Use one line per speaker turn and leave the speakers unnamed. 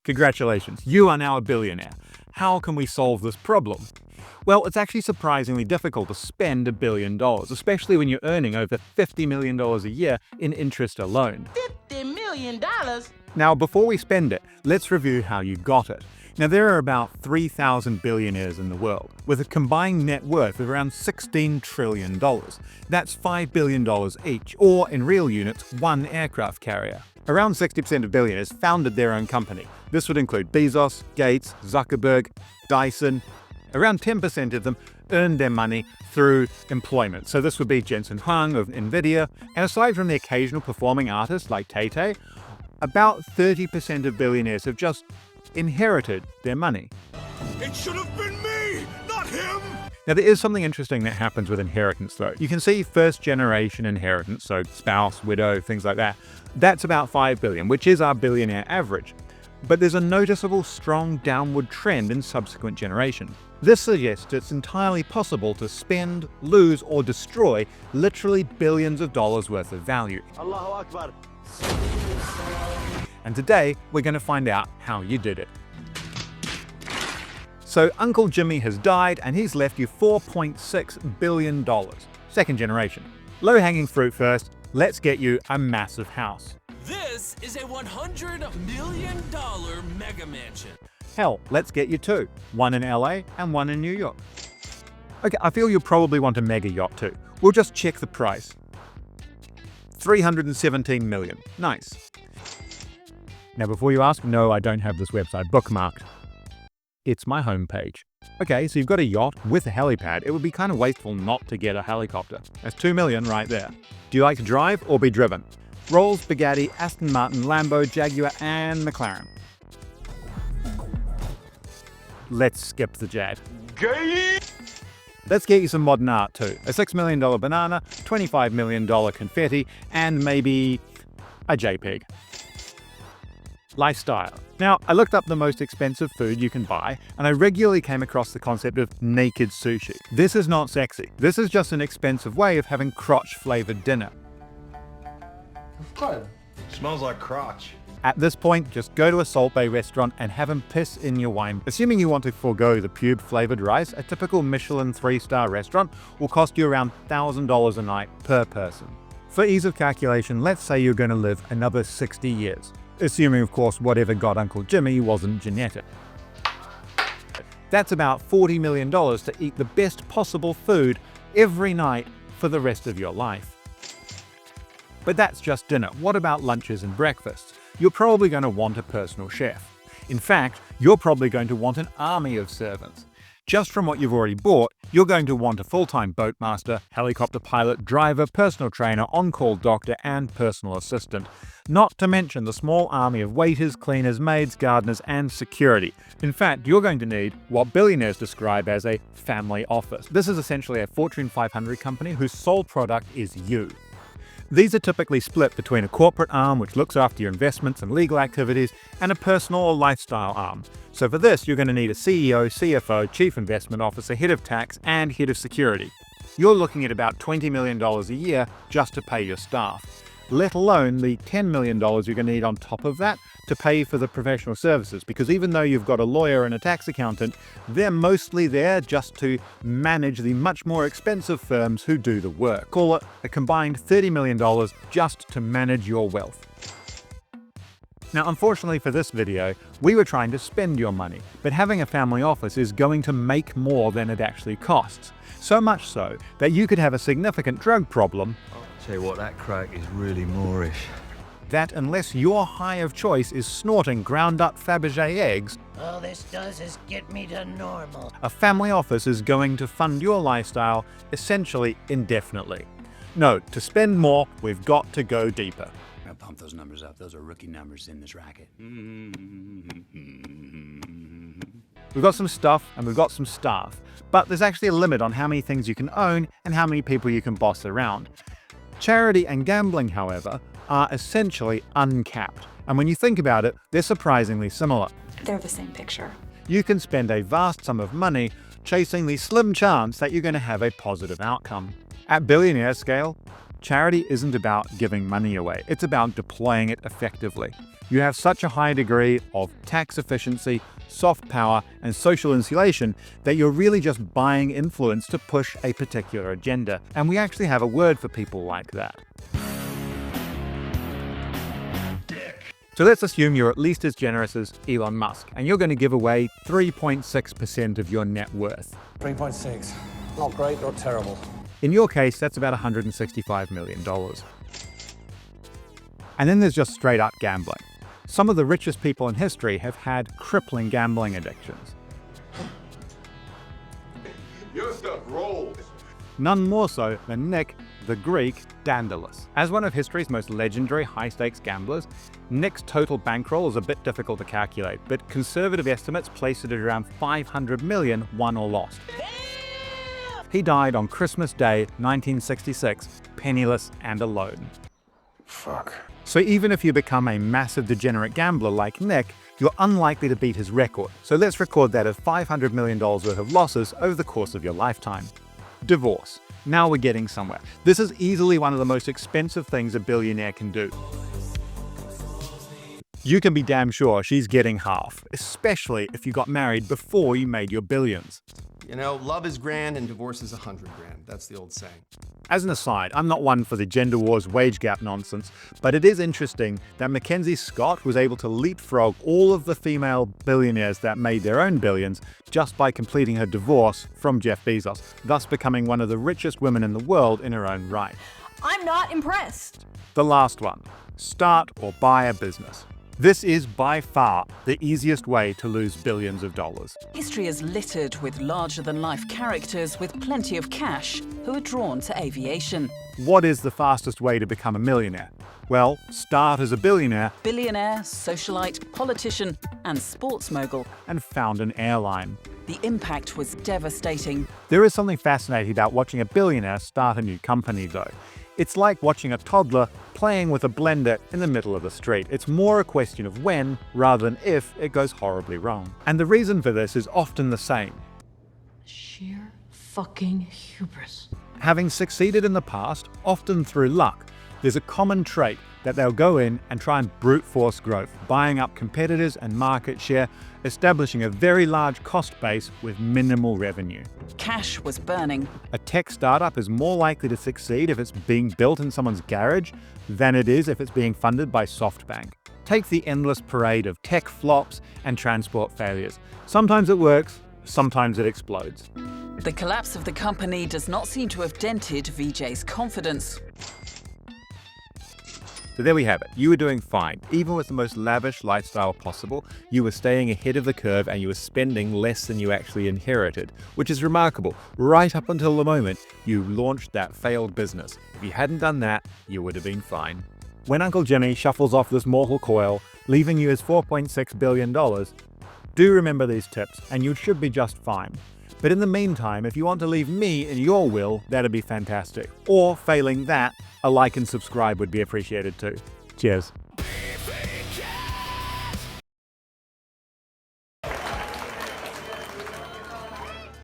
Congratulations, you are now a billionaire. How can we solve this problem? Well, it's actually surprisingly difficult to spend $1 billion, especially when you're earning over $50 million a year in interest alone.
$50 million?
Now, before we spend it, let's review how you got it. Now, there are about 3,000 billionaires in the world, with a combined net worth of around $16 trillion. That's $5 billion each, or in real units, one aircraft carrier. Around 60% of billionaires founded their own company. This would include Bezos, Gates, Zuckerberg, Dyson. Around 10% of them earned their money through employment. So this would be Jensen Huang of Nvidia. And aside from the occasional performing artist like Tay-Tay, about 30% of billionaires have just inherited their money.
It should have been me, not him!
Now, there is something interesting that happens with inheritance, though. You can see first-generation inheritance, so spouse, widow, things like that. That's about $5 billion, which is our billionaire average. But there's a noticeable strong downward trend in subsequent generations. This suggests it's entirely possible to spend, lose, or destroy literally billions of dollars worth of value.
Allahu Akbar.
And today, we're going to find out how you did it. So Uncle Jimmy has died and he's left you $4.6 billion. Second generation. Low-hanging fruit first, let's get you a massive house.
This is a $100 million mega mansion.
Hell, let's get you two. One in LA and one in New York. Okay, I feel you'll probably want a mega yacht too. We'll just check the price. $317 million. Nice. Now before you ask, no, I don't have this website bookmarked. It's my homepage. Okay, so you've got a yacht with a helipad. It would be kind of wasteful not to get a helicopter. That's $2 million right there. Do you like to drive or be driven? Rolls, Bugatti, Aston Martin, Lambo, Jaguar, and McLaren. Let's skip the Jag. Let's get you some modern art too. A $6 million banana, $25 million confetti, and maybe a JPEG. Lifestyle. Now, I looked up the most expensive food you can buy, and I regularly came across the concept of naked sushi. This is not sexy. This is just an expensive way of having crotch-flavored dinner.
Good. Smells like crotch.
At this point, just go to a Salt Bay restaurant and have them piss in your wine. Assuming you want to forego the pube-flavored rice, a typical Michelin 3-star restaurant will cost you around $1,000 a night per person. For ease of calculation, let's say you're going to live another 60 years. Assuming, of course, whatever got Uncle Jimmy wasn't genetic. That's about $40 million to eat the best possible food every night for the rest of your life. But that's just dinner. What about lunches and breakfasts? You're probably going to want a personal chef. In fact, you're probably going to want an army of servants. Just from what you've already bought, you're going to want a full-time boatmaster, helicopter pilot, driver, personal trainer, on-call doctor, and personal assistant. Not to mention the small army of waiters, cleaners, maids, gardeners, and security. In fact, you're going to need what billionaires describe as a family office. This is essentially a Fortune 500 company whose sole product is you. These are typically split between a corporate arm, which looks after your investments and legal activities, and a personal or lifestyle arm. So for this, you're going to need a CEO, CFO, Chief Investment Officer, Head of Tax, and Head of Security. You're looking at about $20 million a year just to pay your staff, let alone the $10 million you're going to need on top of that to pay for the professional services, because even though you've got a lawyer and a tax accountant, they're mostly there just to manage the much more expensive firms who do the work. Call it a combined $30 million just to manage your wealth. Now, unfortunately for this video, we were trying to spend your money, but having a family office is going to make more than it actually costs. So much so that you could have a significant drug problem.
Tell you what, that crack is really Moorish.
That unless your high of choice is snorting ground-up Fabergé eggs,
All this does is get me to normal.
a family office is going to fund your lifestyle essentially indefinitely. No, to spend more, we've got to go deeper.
I'm gonna pump those numbers up. Those are rookie numbers in this racket.
We've got some stuff and we've got some staff, but there's actually a limit on how many things you can own and how many people you can boss around. Charity and gambling, however, are essentially uncapped, and when you think about it, they're surprisingly similar.
They're the same picture.
You can spend a vast sum of money chasing the slim chance that you're going to have a positive outcome. At billionaire scale, charity isn't about giving money away, it's about deploying it effectively. You have such a high degree of tax efficiency, soft power, and social insulation that you're really just buying influence to push a particular agenda. And we actually have a word for people like that. So let's assume you're at least as generous as Elon Musk, and you're going to give away 3.6% of your net worth.
3.6. Not great, not terrible.
In your case, that's about $165 million. And then there's just straight up gambling. Some of the richest people in history have had crippling gambling addictions.
Your stuff rolls.
None more so than Nick, the Greek Dandalus. As one of history's most legendary high-stakes gamblers, Nick's total bankroll is a bit difficult to calculate, but conservative estimates place it at around 500 million won or lost. He died on Christmas Day, 1966, penniless and alone.
Fuck.
So even if you become a massive degenerate gambler like Nick, you're unlikely to beat his record. So let's record that as $500 million worth of losses over the course of your lifetime. Divorce. Now we're getting somewhere. This is easily one of the most expensive things a billionaire can do. You can be damn sure she's getting half, especially if you got married before you made your billions.
You know, love is grand and divorce is 100 grand. That's the old saying.
As an aside, I'm not one for the gender wars wage gap nonsense, but it is interesting that Mackenzie Scott was able to leapfrog all of the female billionaires that made their own billions just by completing her divorce from Jeff Bezos, thus becoming one of the richest women in the world in her own right.
I'm not impressed.
The last one, start or buy a business. This is by far the easiest way to lose billions of dollars.
History is littered with larger-than-life characters with plenty of cash who are drawn to aviation.
What is the fastest way to become a millionaire? Well, start as a billionaire
Billionaire, socialite, politician, and sports mogul.
and found an airline.
The impact was devastating.
There is something fascinating about watching a billionaire start a new company, though. It's like watching a toddler playing with a blender in the middle of the street. It's more a question of when, rather than if, it goes horribly wrong. And the reason for this is often the same.
Sheer fucking hubris.
Having succeeded in the past, often through luck, there's a common trait that they'll go in and try and brute force growth, buying up competitors and market share, establishing a very large cost base with minimal revenue.
Cash was burning.
A tech startup is more likely to succeed if it's being built in someone's garage than it is if it's being funded by SoftBank. Take the endless parade of tech flops and transport failures. Sometimes it works, sometimes it explodes.
The collapse of the company does not seem to have dented VJ's confidence.
So there we have it. You were doing fine. Even with the most lavish lifestyle possible, you were staying ahead of the curve and you were spending less than you actually inherited, which is remarkable, right up until the moment you launched that failed business. If you hadn't done that, you would have been fine. When Uncle Jimmy shuffles off this mortal coil, leaving you his $4.6 billion, do remember these tips and you should be just fine. But in the meantime, if you want to leave me in your will, that'd be fantastic. Or failing that, a like and subscribe would be appreciated too. Cheers.